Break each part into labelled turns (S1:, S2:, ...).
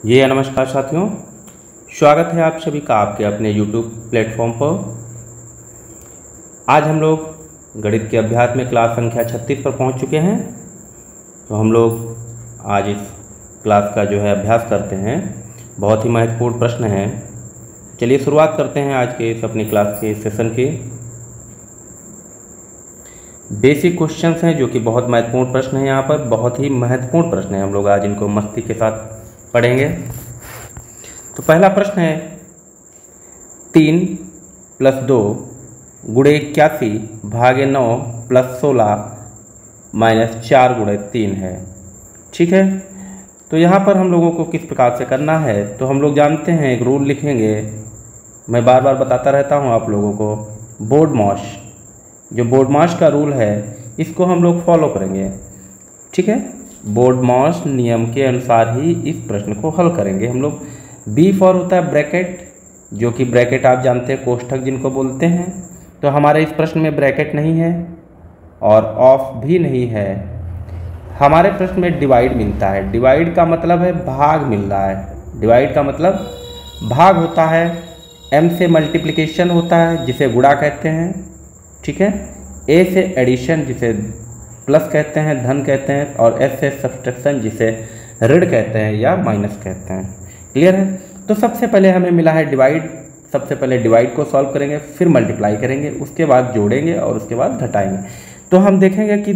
S1: जी नमस्कार साथियों, स्वागत है आप सभी का आपके अपने YouTube प्लेटफॉर्म पर। आज हम लोग गणित के अभ्यास में क्लास संख्या 36 पर पहुंच चुके हैं। तो हम लोग आज इस क्लास का जो है अभ्यास करते हैं। बहुत ही महत्वपूर्ण प्रश्न है। चलिए शुरुआत करते हैं आज के इस अपनी क्लास के सेशन की। बेसिक क्वेश्चंस हैं जो कि बहुत महत्वपूर्ण प्रश्न है। यहाँ पर बहुत ही महत्वपूर्ण प्रश्न है, हम लोग आज इनको मस्ती के साथ पढ़ेंगे। तो पहला प्रश्न है 3 + 2 × 81 / 9 + 16 - 4 × 3 है। ठीक है, तो यहाँ पर हम लोगों को किस प्रकार से करना है, तो हम लोग जानते हैं एक रूल लिखेंगे। मैं बार बार बताता रहता हूँ आप लोगों को, बोर्डमॉस, जो बोर्डमॉस का रूल है इसको हम लोग फॉलो करेंगे। ठीक है, बोर्डमॉस नियम के अनुसार ही इस प्रश्न को हल करेंगे हम लोग। बी फॉर होता है ब्रैकेट, जो कि ब्रैकेट आप जानते हैं कोष्ठक जिनको बोलते हैं। तो हमारे इस प्रश्न में ब्रैकेट नहीं है और ऑफ भी नहीं है। हमारे प्रश्न में डिवाइड मिलता है। डिवाइड का मतलब है भाग मिल रहा है। डिवाइड का मतलब भाग होता है। एम से मल्टीप्लिकेशन होता है जिसे गुणा कहते हैं। ठीक है, ए से एडिशन जिसे प्लस कहते हैं, धन कहते हैं, और एस से सब्ट्रैक्शन जिसे ऋण कहते हैं या माइनस कहते हैं। क्लियर है। तो सबसे पहले हमें मिला है डिवाइड। सबसे पहले डिवाइड को सॉल्व करेंगे, फिर मल्टीप्लाई करेंगे, उसके बाद जोड़ेंगे और उसके बाद घटाएंगे। तो हम देखेंगे कि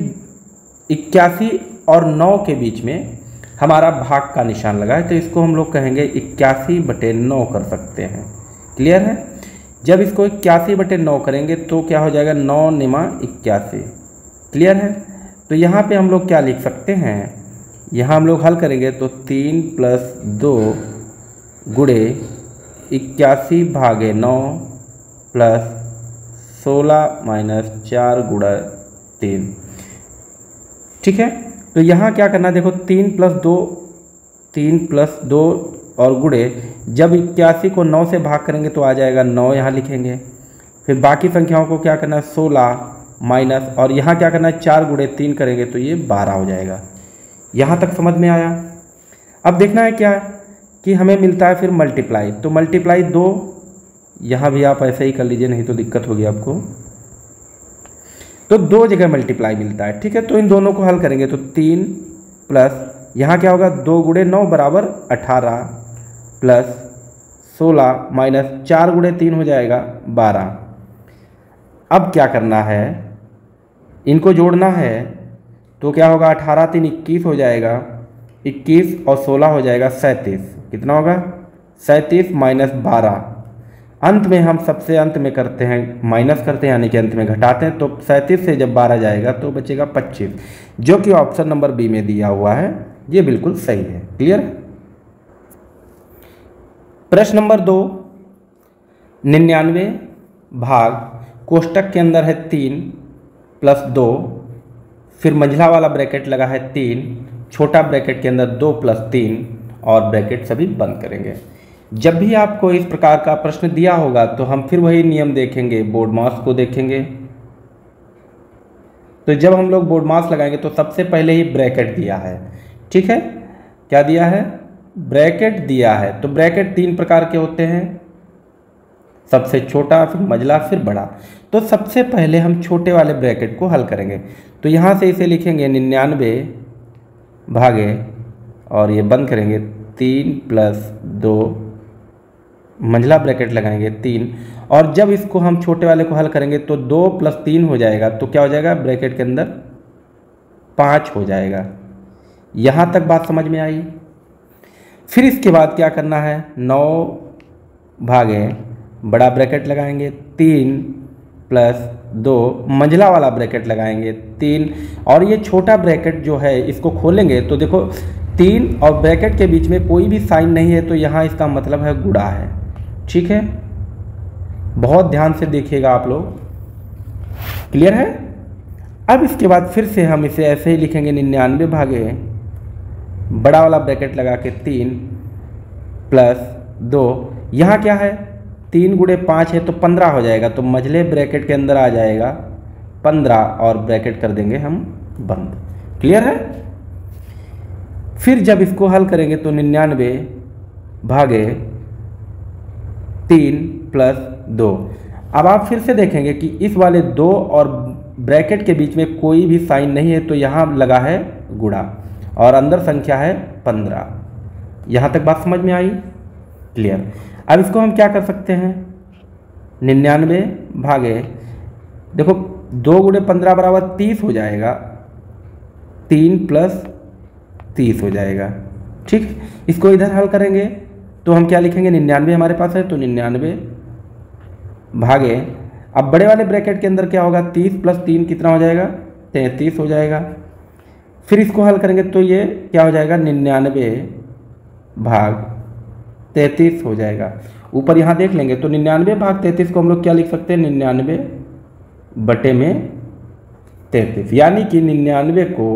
S1: 81 और 9 के बीच में हमारा भाग का निशान लगा है, तो इसको हम लोग कहेंगे 81/9 कर सकते हैं। क्लियर है। जब इसको 81/9 करेंगे तो क्या हो जाएगा, 9 × 81। क्लियर है। तो यहाँ पे हम लोग क्या लिख सकते हैं, यहाँ हम लोग हल करेंगे तो 3 + 2 × 81/9 + 16 - 4 × 3। ठीक है, तो यहाँ क्या करना है, देखो 3 + 2 और गुणे, जब 81 को 9 से भाग करेंगे तो आ जाएगा 9, यहाँ लिखेंगे। फिर बाकी संख्याओं को क्या करना है, 16 माइनस, और यहाँ क्या करना है, 4 × 3 करेंगे तो ये 12 हो जाएगा। यहाँ तक समझ में आया। अब देखना है क्या कि हमें मिलता है फिर मल्टीप्लाई। तो मल्टीप्लाई 2, यहाँ भी आप ऐसे ही कर लीजिए, नहीं तो दिक्कत होगी आपको। तो 2 जगह मल्टीप्लाई मिलता है। ठीक है, तो इन दोनों को हल करेंगे तो 3 प्लस, यहाँ क्या होगा, 2 × 9 = 18 प्लस 16 माइनस 4 × 3 हो जाएगा 12। अब क्या करना है, इनको जोड़ना है। तो क्या होगा, 18 × 3 = 21 हो जाएगा। 21 और 16 हो जाएगा 37। कितना होगा, 37 माइनस 12। अंत में हम सबसे अंत में करते हैं, माइनस करते हैं, यानी कि अंत में घटाते हैं। तो 37 से जब 12 जाएगा तो बचेगा 25, जो कि ऑप्शन नंबर बी में दिया हुआ है। ये बिल्कुल सही है। क्लियर। प्रश्न नंबर 2, 99 भाग कोष्टक के अंदर है 3 + 2, फिर मंझला वाला ब्रैकेट लगा है 3, छोटा ब्रैकेट के अंदर 2 + 3, और ब्रैकेट सभी बंद करेंगे। जब भी आपको इस प्रकार का प्रश्न दिया होगा तो हम फिर वही नियम देखेंगे, बोर्डमॉस को देखेंगे। तो जब हम लोग बोर्डमॉस लगाएंगे तो सबसे पहले ही ब्रैकेट दिया है। ठीक है, क्या दिया है, ब्रैकेट दिया है। तो ब्रैकेट 3 प्रकार के होते हैं, सबसे छोटा, फिर मझला, फिर बड़ा। तो सबसे पहले हम छोटे वाले ब्रैकेट को हल करेंगे। तो यहाँ से इसे लिखेंगे 99 भागे, और ये बंद करेंगे 3 + 2, मंझला ब्रैकेट लगाएंगे 3, और जब इसको हम छोटे वाले को हल करेंगे तो 2 + 3 हो जाएगा। तो क्या हो जाएगा, ब्रैकेट के अंदर 5 हो जाएगा। यहाँ तक बात समझ में आई। फिर इसके बाद क्या करना है, 9 भागे, बड़ा ब्रैकेट लगाएंगे 3 + 2, मंझला वाला ब्रैकेट लगाएंगे 3, और ये छोटा ब्रैकेट जो है इसको खोलेंगे तो देखो 3 और ब्रैकेट के बीच में कोई भी साइन नहीं है, तो यहाँ इसका मतलब है गुणा है। ठीक है, बहुत ध्यान से देखिएगा आप लोग। क्लियर है। अब इसके बाद फिर से हम इसे ऐसे ही लिखेंगे 99 भागे, बड़ा वाला ब्रैकेट लगा के 3 + 2, यहाँ क्या है, 3 × 5 है तो 15 हो जाएगा। तो मझले ब्रैकेट के अंदर आ जाएगा 15, और ब्रैकेट कर देंगे हम बंद। क्लियर है। फिर जब इसको हल करेंगे तो 99 भागे 3 प्लस 2। अब आप फिर से देखेंगे कि इस वाले 2 और ब्रैकेट के बीच में कोई भी साइन नहीं है, तो यहाँ लगा है गुणा और अंदर संख्या है 15। यहाँ तक बात समझ में आई? क्लियर। अब इसको हम क्या कर सकते हैं, 99 भागे, देखो 2 गुणे 15 बराबर 30 हो जाएगा, 3 प्लस 30 हो जाएगा। ठीक, इसको इधर हल करेंगे तो हम क्या लिखेंगे, 99 हमारे पास है, तो 99 भागे, अब बड़े वाले ब्रैकेट के अंदर क्या होगा, 30 प्लस 3 कितना हो जाएगा, 33 हो जाएगा। फिर इसको हल करेंगे तो ये क्या हो जाएगा, 99 भाग 33 हो जाएगा। ऊपर यहाँ देख लेंगे तो 99 भाग 33 को हम लोग क्या लिख सकते हैं, 99 बटे में 33, यानी कि 99 को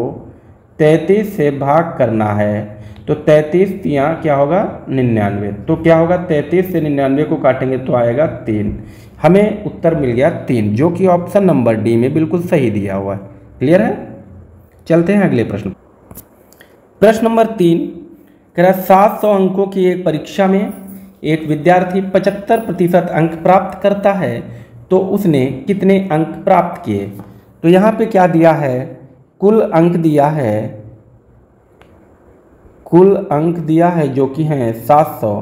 S1: 33 से भाग करना है, तो 33 यहाँ क्या होगा 99, तो क्या होगा 33 से 99 को काटेंगे तो आएगा 3। हमें उत्तर मिल गया 3, जो कि ऑप्शन नंबर डी में बिल्कुल सही दिया हुआ है। क्लियर है? चलते हैं अगले प्रश्न। प्रश्न नंबर 3 कह रहा 700 अंकों की एक परीक्षा में एक विद्यार्थी 75% अंक प्राप्त करता है तो उसने कितने अंक प्राप्त किए। तो यहाँ पे क्या दिया है, कुल अंक दिया है, कुल अंक दिया है जो कि हैं 700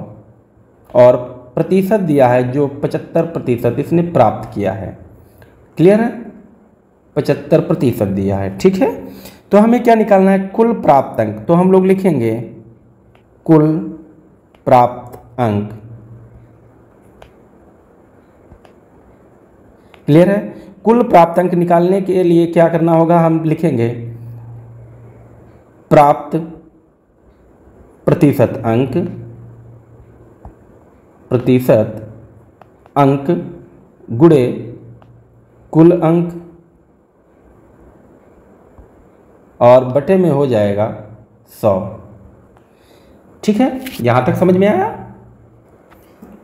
S1: और प्रतिशत दिया है जो 75% इसने प्राप्त किया है। क्लियर है? 75% दिया है। ठीक है, तो हमें क्या निकालना है, कुल प्राप्त अंक। तो हम लोग लिखेंगे कुल प्राप्त अंक। क्लियर है? कुल प्राप्त अंक निकालने के लिए क्या करना होगा, हम लिखेंगे प्राप्त प्रतिशत अंक, प्रतिशत अंक गुणे कुल अंक और बटे में हो जाएगा 100। ठीक है, यहाँ तक समझ में आया?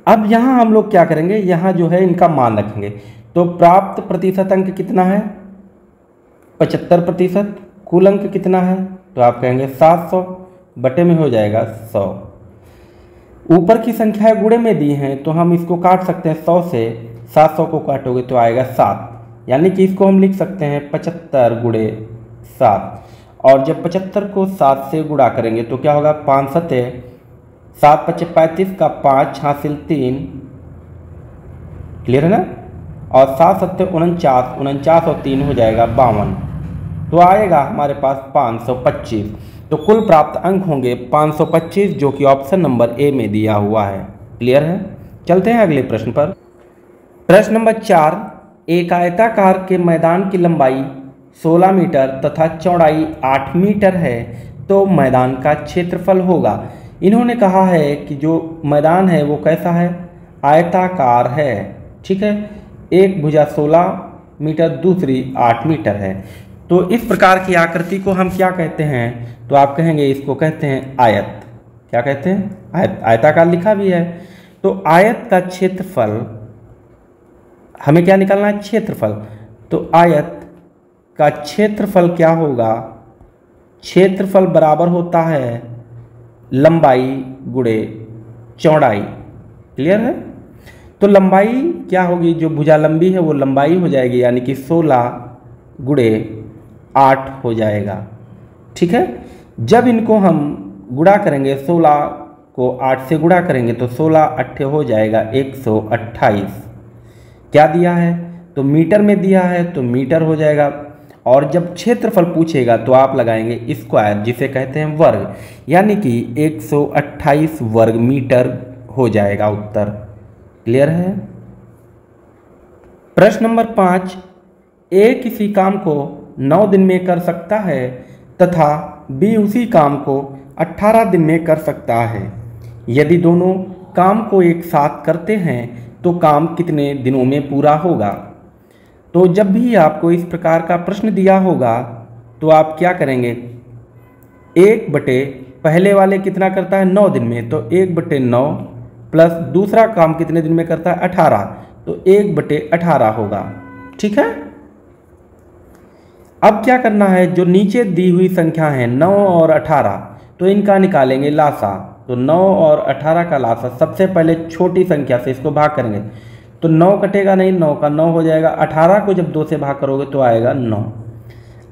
S1: अब यहाँ हम लोग क्या करेंगे, यहाँ जो है इनका मान रखेंगे। तो प्राप्त प्रतिशत अंक कितना है, 75%। कुल अंक कितना है, तो आप कहेंगे 700 बटे में हो जाएगा 100। ऊपर की संख्याएं गुणे में दी हैं तो हम इसको काट सकते हैं, 100 से 700 को काटोगे तो आएगा 7, यानी कि इसको हम लिख सकते हैं 75 गुणे 7। और जब 75 को 7 से गुणा करेंगे तो क्या होगा, 5 सते 7 पच्चे 35 का 5 हासिल 3। क्लियर है ना? और 7 सत्ते 49, 49 और 3 हो जाएगा 52, तो आएगा हमारे पास 525। तो कुल प्राप्त अंक होंगे 525, जो कि ऑप्शन नंबर ए में दिया हुआ है। क्लियर है? चलते हैं अगले प्रश्न पर। प्रश्न नंबर 4, एक आयताकार के मैदान की लंबाई 16 मीटर तथा चौड़ाई 8 मीटर है तो मैदान का क्षेत्रफल होगा। इन्होंने कहा है कि जो मैदान है वो कैसा है, आयताकार है। ठीक है, एक भुजा 16 मीटर, दूसरी 8 मीटर है। तो इस प्रकार की आकृति को हम क्या कहते हैं, तो आप कहेंगे इसको कहते हैं आयत। क्या कहते हैं, आयत। आयताकार लिखा भी है। तो आयत का क्षेत्रफल, हमें क्या निकालना है, क्षेत्रफल। तो आयत का क्षेत्रफल क्या होगा, क्षेत्रफल बराबर होता है लंबाई गुणे चौड़ाई। क्लियर है? तो लंबाई क्या होगी, जो भुजा लंबी है वो लंबाई हो जाएगी, यानी कि 16 गुणे 8 हो जाएगा। ठीक है, जब इनको हम गुणा करेंगे, 16 को 8 से गुणा करेंगे तो 16 8 हो जाएगा 128। क्या दिया है, तो मीटर में दिया है तो मीटर हो जाएगा। और जब क्षेत्रफल पूछेगा तो आप लगाएंगे स्क्वायर, जिसे कहते हैं वर्ग, यानी कि 128 वर्ग मीटर हो जाएगा उत्तर। क्लियर है? प्रश्न नंबर 5, ए किसी काम को 9 दिन में कर सकता है तथा बी उसी काम को 18 दिन में कर सकता है। यदि दोनों काम को एक साथ करते हैं तो काम कितने दिनों में पूरा होगा। तो जब भी आपको इस प्रकार का प्रश्न दिया होगा तो आप क्या करेंगे, 1 बटे पहले वाले कितना करता है 9 दिन में, तो 1 बटे 9 प्लस दूसरा काम कितने दिन में करता है 18, तो 1 बटे 18 होगा। ठीक है, अब क्या करना है, जो नीचे दी हुई संख्या है 9 और 18, तो इनका निकालेंगे लासा। तो 9 और 18 का लासा, सबसे पहले छोटी संख्या से इसको भाग करेंगे तो 9 कटेगा नहीं, 9 का 9 हो जाएगा। 18 को जब 2 से भाग करोगे तो आएगा 9।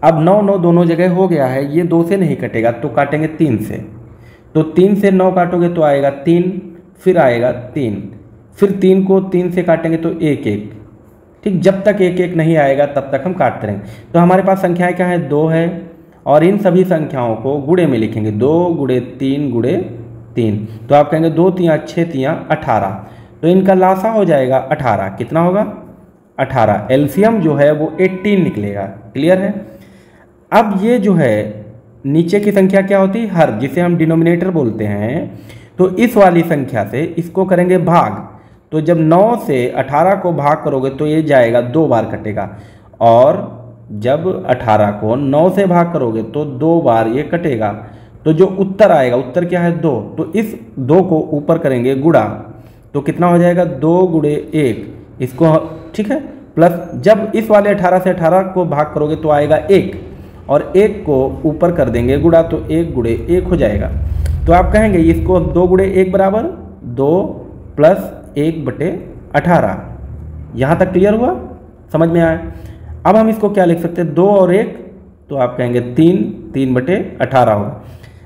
S1: अब 9 9 दोनों जगह हो गया है, ये 2 से नहीं कटेगा तो काटेंगे 3 से। तो 3 से 9 काटोगे तो आएगा 3, फिर आएगा 3, फिर 3 को 3 से काटेंगे तो 1 1। ठीक, जब तक 1 1 नहीं आएगा तब तक हम काटते रहेंगे। तो हमारे पास संख्याएं क्या है, 2 है, और इन सभी संख्याओं को गुणे में लिखेंगे, 2 गुणे 3 गुणे 3। तो आप कहेंगे 2 3 6 3 18, तो इनका लासा हो जाएगा 18। कितना होगा, 18। एलसीएम जो है वो 18 निकलेगा। क्लियर है। अब ये जो है नीचे की संख्या क्या होती है, हर, जिसे हम डिनोमिनेटर बोलते हैं। तो इस वाली संख्या से इसको करेंगे भाग, तो जब 9 से 18 को भाग करोगे तो ये जाएगा, 2 बार कटेगा, और जब 18 को 9 से भाग करोगे तो 2 बार ये कटेगा। तो जो उत्तर आएगा, उत्तर क्या है 2, तो इस 2 को ऊपर करेंगे गुणा, तो कितना हो जाएगा 2 गुणे 1, इसको ठीक है, प्लस जब इस वाले 18 से 18 को भाग करोगे तो आएगा 1, और 1 को ऊपर कर देंगे गुणा, तो 1 गुणे 1 हो जाएगा। तो आप कहेंगे इसको 2 गुणे 1 बराबर 2 प्लस 1/18। यहाँ तक क्लियर हुआ, समझ में आया। अब हम इसको क्या लिख सकते हैं, 2 और 1, तो आप कहेंगे 3, 3/18 होगा।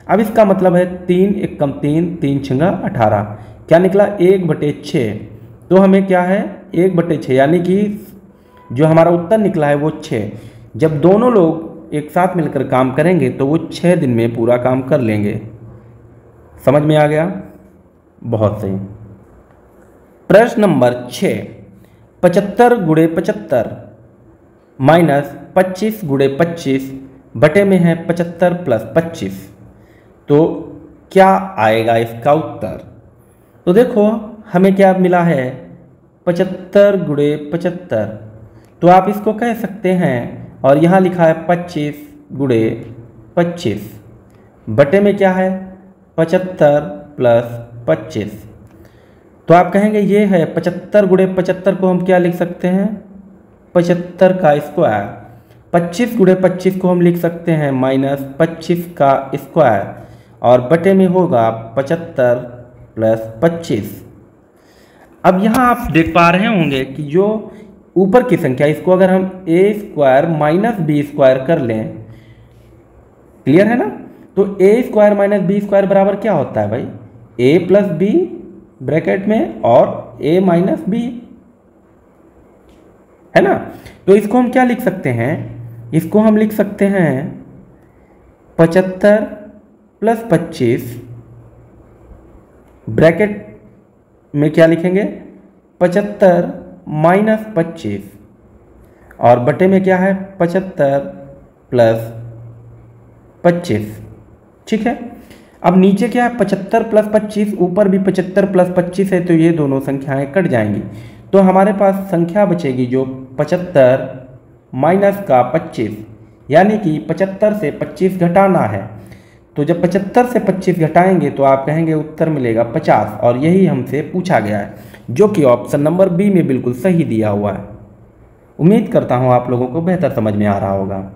S1: अब इसका मतलब है 3 1 कम 3, 3 6 18, क्या निकला 1/6। तो हमें क्या है 1/6, यानी कि जो हमारा उत्तर निकला है वो 6। जब दोनों लोग एक साथ मिलकर काम करेंगे तो वो 6 दिन में पूरा काम कर लेंगे। समझ में आ गया, बहुत सही। प्रश्न नंबर 6, 75 गुणे 75 माइनस 25 गुणे 25 बटे में है 75 प्लस 25, तो क्या आएगा इसका उत्तर। तो देखो हमें क्या मिला है, 75 गुणे 75, तो आप इसको कह सकते हैं, और यहाँ लिखा है 25 गुणे 25 बटे में क्या है 75 प्लस 25, तो आप कहेंगे ये है 75 गुणे 75 को हम क्या लिख सकते हैं, 75 का स्क्वायर। 25 गुणे 25 को हम लिख सकते हैं माइनस 25 का स्क्वायर, और बटे में होगा 75 प्लस 25। अब यहाँ आप देख पा रहे होंगे कि जो ऊपर की संख्या, इसको अगर हम a square minus B square कर लें, क्लियर है ना, तो a square minus B square बराबर क्या होता है भाई, a प्लस बी ब्रैकेट में और a माइनस बी, है ना। तो इसको हम क्या लिख सकते हैं, इसको हम लिख सकते हैं 75 प्लस 25 ब्रैकेट में क्या लिखेंगे 75 माइनस 25, और बटे में क्या है 75 प्लस 25। ठीक है। अब नीचे क्या है 75 प्लस 25, ऊपर भी 75 प्लस 25 है, तो ये दोनों संख्याएं कट जाएंगी। तो हमारे पास संख्या बचेगी जो 75 माइनस का 25, यानी कि 75 से 25 घटाना है। तो जब 75 से 25 घटाएंगे तो आप कहेंगे उत्तर मिलेगा 50, और यही हमसे पूछा गया है, जो कि ऑप्शन नंबर बी में बिल्कुल सही दिया हुआ है। उम्मीद करता हूँ आप लोगों को बेहतर समझ में आ रहा होगा।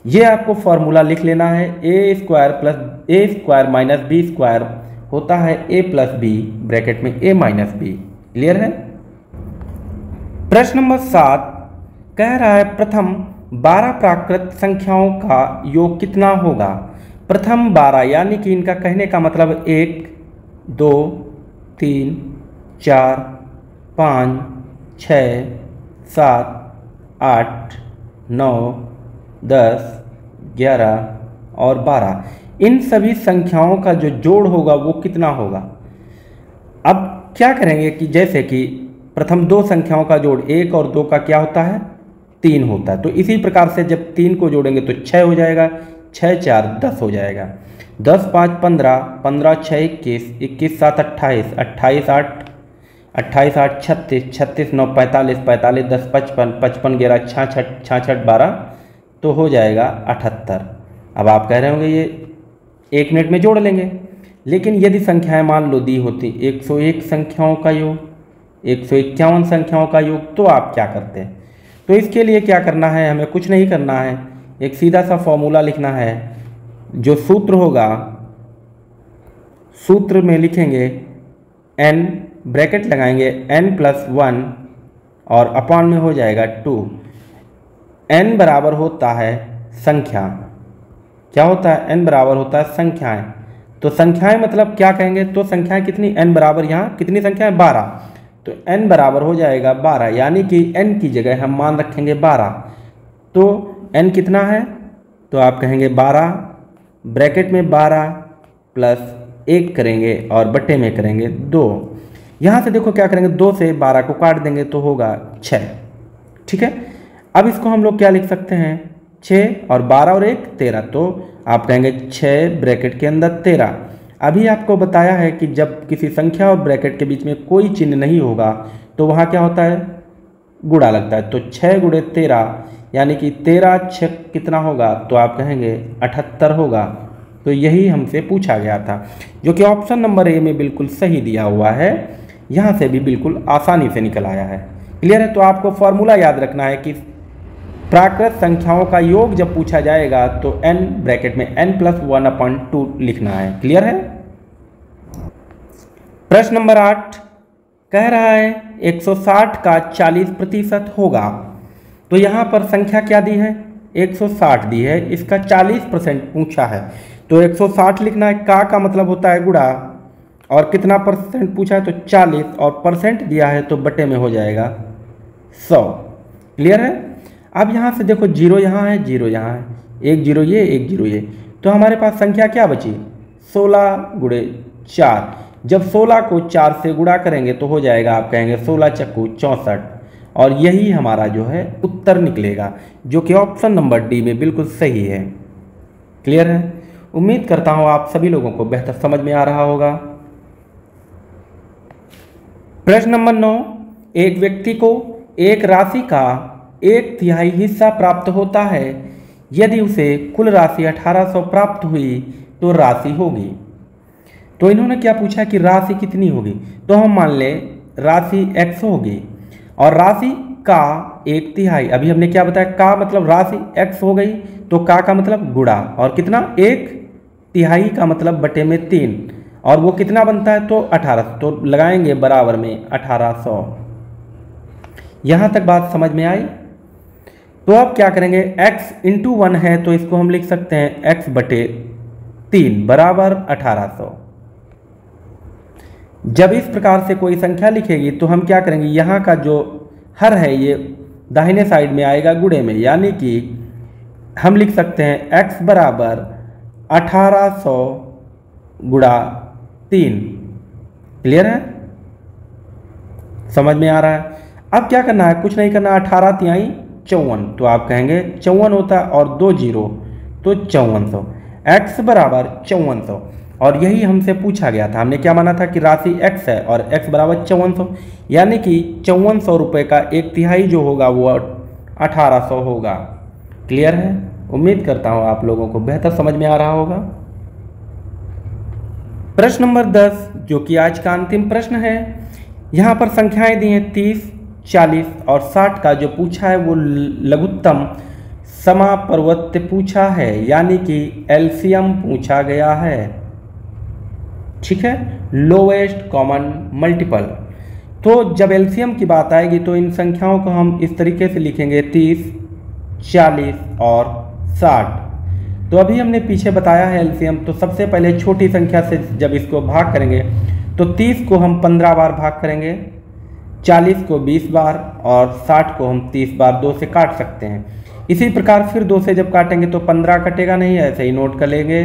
S1: ये आपको फॉर्मूला लिख लेना है, ए स्क्वायर माइनस बी स्क्वायर होता है a प्लस बी ब्रैकेट में a माइनस बी। क्लियर है। प्रश्न नंबर 7 कह रहा है प्रथम 12 प्राकृत संख्याओं का योग कितना होगा। प्रथम 12 यानी कि इनका कहने का मतलब 1 2 3 4 5 6 7 8 9 10 11 और 12, इन सभी संख्याओं का जो जोड़ होगा वो कितना होगा। अब क्या करेंगे कि जैसे कि प्रथम 2 संख्याओं का जोड़ 1 और 2 का क्या होता है 3 होता है, तो इसी प्रकार से जब 3 को जोड़ेंगे तो 6 हो जाएगा, 6 4 10 हो जाएगा, 10 5 15, 15 6 21, 21 7 28, 28 8 28 8 36, 36 9 45, 45 10 55, 55 11 66, 66 12, तो हो जाएगा 78। अब आप कह रहे होंगे ये 1 मिनट में जोड़ लेंगे, लेकिन यदि संख्याएं मान लो दी होती 101 संख्याओं का योग, 151 संख्याओं का योग, तो आप क्या करते हैं। तो इसके लिए क्या करना है, हमें कुछ नहीं करना है, एक सीधा सा फॉर्मूला लिखना है। जो सूत्र होगा, सूत्र में लिखेंगे n, ब्रैकेट लगाएंगे n+1 और अपॉन में हो जाएगा 2। n बराबर होता है संख्या, क्या होता है? n बराबर होता है संख्याएं। तो संख्याएं मतलब क्या कहेंगे? तो संख्याएं कितनी? n बराबर यहाँ कितनी संख्या है? 12। तो n बराबर हो जाएगा 12, यानी कि n की जगह हम मान रखेंगे 12। तो n कितना है? तो आप कहेंगे 12, ब्रैकेट में 12 प्लस 1 करेंगे और बट्टे में करेंगे 2। यहाँ से देखो क्या करेंगे, 2 से 12 को काट देंगे तो होगा 6। ठीक है, अब इसको हम लोग क्या लिख सकते हैं? 6 और 12 और 1 13। तो आप कहेंगे 6 ब्रैकेट के अंदर 13। अभी आपको बताया है कि जब किसी संख्या और ब्रैकेट के बीच में कोई चिन्ह नहीं होगा तो वहाँ क्या होता है? गुणा लगता है। तो 6 गुणे 13 यानी कि 13 6 कितना होगा? तो आप कहेंगे 78 होगा। तो यही हमसे पूछा गया था, जो कि ऑप्शन नंबर ए में बिल्कुल सही दिया हुआ है। यहाँ से भी बिल्कुल आसानी से निकल आया है। क्लियर है? तो आपको फॉर्मूला याद रखना है कि प्राकृत संख्याओं का योग जब पूछा जाएगा तो n ब्रैकेट में n+1/2 लिखना है। क्लियर है? प्रश्न नंबर 8 कह रहा है 160 का 40% होगा। तो यहाँ पर संख्या क्या दी है? 160 दी है, इसका 40% पूछा है तो 160 लिखना है। का मतलब होता है गुणा, और कितना परसेंट पूछा है? तो 40, और परसेंट दिया है तो बटे में हो जाएगा 100। क्लियर है? अब यहाँ से देखो 0 यहाँ है, 0 यहाँ है, 1 0 ये, 1 0 ये, तो हमारे पास संख्या क्या बची? 16 गुणे 4। जब 16 को 4 से गुणा करेंगे तो हो जाएगा, आप कहेंगे 16 चक्कू 64, और यही हमारा जो है उत्तर निकलेगा, जो कि ऑप्शन नंबर डी में बिल्कुल सही है। क्लियर है? उम्मीद करता हूँ आप सभी लोगों को बेहतर समझ में आ रहा होगा। प्रश्न नंबर 9, एक व्यक्ति को एक राशि का 1/3 हिस्सा प्राप्त होता है। यदि उसे कुल राशि 1800 प्राप्त हुई तो राशि होगी। तो इन्होंने क्या पूछा कि राशि कितनी होगी? तो हम मान लें राशि x होगी और राशि का 1/3, अभी हमने क्या बताया? का मतलब राशि x हो गई, तो का मतलब गुणा, और कितना? 1/3 का मतलब बटे में 3, और वो कितना बनता है? तो 1800। तो लगाएंगे बराबर में 1800। यहाँ तक बात समझ में आई? तो अब क्या करेंगे? x × 1 है तो इसको हम लिख सकते हैं x/3 बराबर 1800। जब इस प्रकार से कोई संख्या लिखेगी तो हम क्या करेंगे? यहाँ का जो हर है ये दाहिने साइड में आएगा गुणे में, यानी कि हम लिख सकते हैं x बराबर 1800 गुणा 3। क्लियर है? समझ में आ रहा है? अब क्या करना है? कुछ नहीं करना, 18 तिहाई 54, तो आप कहेंगे 54 होता है और 2 0 तो 5400। x बराबर 5400, और यही हमसे पूछा गया था। हमने क्या माना था कि राशि x है और x बराबर 5400, यानी कि 5400 रुपये का 1/3 जो होगा वो 1800 होगा। क्लियर है? उम्मीद करता हूँ आप लोगों को बेहतर समझ में आ रहा होगा। प्रश्न नंबर 10 जो कि आज का अंतिम प्रश्न है, यहाँ पर संख्याएं दी हैं 30, 40 और 60 का जो पूछा है वो लघुत्तम समापवर्त्य पूछा है, यानी कि एलसीएम पूछा गया है। ठीक है, लोएस्ट कॉमन मल्टीपल। तो जब एलसीएम की बात आएगी तो इन संख्याओं को हम इस तरीके से लिखेंगे 30, 40 और 60। तो अभी हमने पीछे बताया है एलसीएम, तो सबसे पहले छोटी संख्या से जब इसको भाग करेंगे तो 30 को हम 15 बार भाग करेंगे, 40 को 20 बार और 60 को हम 30 बार 2 से काट सकते हैं। इसी प्रकार फिर 2 से जब काटेंगे तो 15 कटेगा नहीं, ऐसे ही नोट कर लेंगे,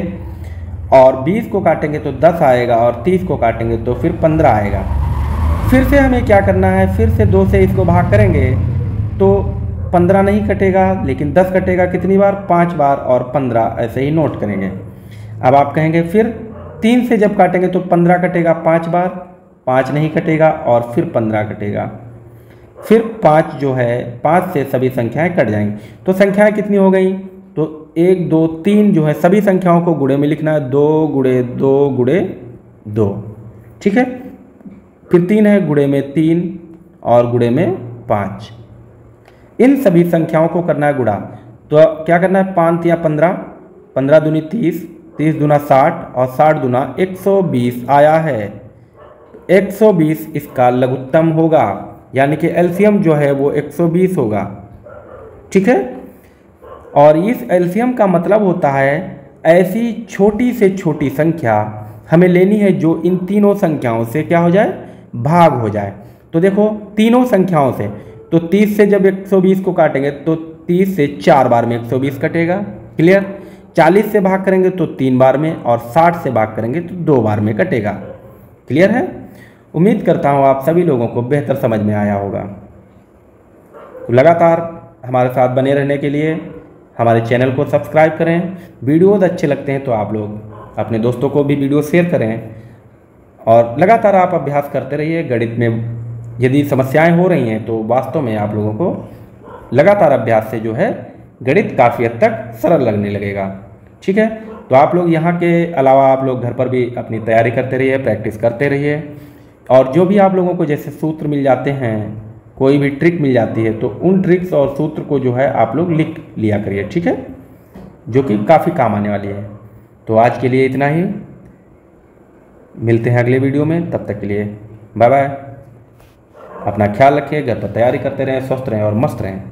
S1: और 20 को काटेंगे तो 10 आएगा और 30 को काटेंगे तो फिर 15 आएगा। फिर से हमें क्या करना है? फिर से 2 से इसको भाग करेंगे तो 15 नहीं कटेगा लेकिन 10 कटेगा। कितनी बार? 5 बार, और 15 ऐसे ही नोट करेंगे। अब आप कहेंगे फिर 3 से जब काटेंगे तो 15 कटेगा 5 बार, 5 नहीं कटेगा और फिर 15 कटेगा। फिर 5 जो है 5 से सभी संख्याएं कट जाएंगी। तो संख्याएं कितनी हो गई? तो 1 2 3 जो है सभी संख्याओं को गुणे में लिखना है, 2 गुणे 2 गुणे 2। ठीक है, फिर 3 है गुणे में 3 और गुणे में 5। इन सभी संख्याओं को करना है गुणा। तो क्या करना है? 5 या 15, 15 दूनी 30, 30 दूना 60 और 60 दूना 120 आया है। 120 इसका लघुत्तम होगा, यानी कि एलसीएम जो है वो 120 होगा। ठीक है, और इस एलसीएम का मतलब होता है ऐसी छोटी से छोटी संख्या हमें लेनी है जो इन तीनों संख्याओं से क्या हो जाए, भाग हो जाए। तो देखो तीनों संख्याओं से, तो 30 से जब 120 को काटेंगे तो 30 से 4 बार में 120 कटेगा, क्लियर। 40 से भाग करेंगे तो 3 बार में, और 60 से भाग करेंगे तो 2 बार में कटेगा, क्लियर है। उम्मीद करता हूँ आप सभी लोगों को बेहतर समझ में आया होगा। तो लगातार हमारे साथ बने रहने के लिए हमारे चैनल को सब्सक्राइब करें। वीडियोज़ अच्छे लगते हैं तो आप लोग अपने दोस्तों को भी वीडियो शेयर करें, और लगातार आप अभ्यास करते रहिए। गणित में यदि समस्याएं हो रही हैं तो वास्तव में आप लोगों को लगातार अभ्यास से जो है गणित काफ़ी हद तक सरल लगने लगेगा। ठीक है, तो आप लोग यहाँ के अलावा आप लोग घर पर भी अपनी तैयारी करते रहिए, प्रैक्टिस करते रहिए, और जो भी आप लोगों को जैसे सूत्र मिल जाते हैं, कोई भी ट्रिक मिल जाती है, तो उन ट्रिक्स और सूत्र को जो है आप लोग लिख लिया करिए। ठीक है, जो कि काफ़ी काम आने वाली है। तो आज के लिए इतना ही, मिलते हैं अगले वीडियो में, तब तक के लिए बाय बाय। अपना ख्याल रखिए, घर पर तैयारी करते रहें, स्वस्थ रहें और मस्त रहें।